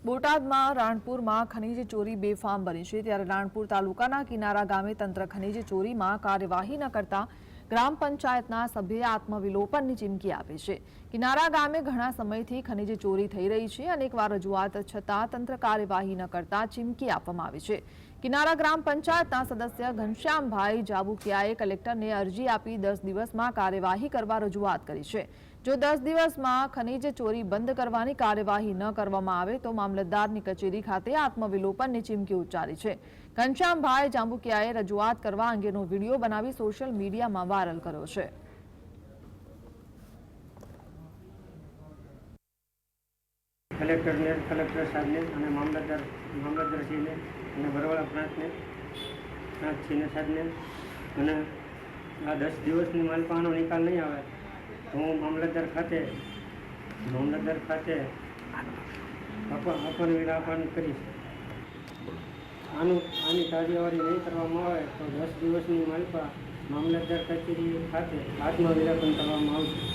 બોટાદમાં રાણપુરમાં ખનીજ ચોરી બેફામ બની છે ત્યારે રાણપુર તાલુકાના કિનારા ગામે તંત્ર ખનીજ ચોરીમાં કાર્યવાહી ન કરતા ગ્રામ પંચાયતના સભ્યે આત્મવિલોપનની ચીમકી આપી છે। કિનારા ગામે ઘણા સમયથી ખનીજ ચોરી થઈ રહી છે। અનેકવાર રજૂઆત છતાં તંત્ર કાર્યવાહી ન કરતા ચીમકી આપવામાં આવી છે। કિનારા ગ્રામ પંચાયતના સદસ્ય ઘનશ્યામભાઈ જાબુકિયાએ કલેક્ટરને અરજી આપી 10 દિવસમાં કાર્યવાહી કરવા રજૂઆત કરી છે। જો 10 દિવસમાં ખનીજ ચોરી બંધ કરવાની કાર્યવાહી ન કરવામાં આવે તો મામલતદારની કચેરી ખાતે આત્મવિલોપનની ચીમકી ઉચ્ચારી છે। ઘનશ્યામભાઈ જાંબુકિયાએ રજૂઆત કરવા અંગેનો વિડીયો બનાવી સોશિયલ મીડિયામાં વાયરલ કર્યો છે। કલેક્ટર સાહેબને અને મામલતદારશ્રીને અને બરવાળા પ્રાંતશ્રીને સાહેબને અને આ 10 દિવસની માલપાનો નિકાલ નહીં આવે તો હું મામલતદાર ખાતે આપણ કરીશ। આની કાર્યવાહી નહીં કરવામાં આવે તો 10 દિવસની માલપા મામલતદાર કચેરી ખાતે આત્મવિલોપન કરવામાં આવશે।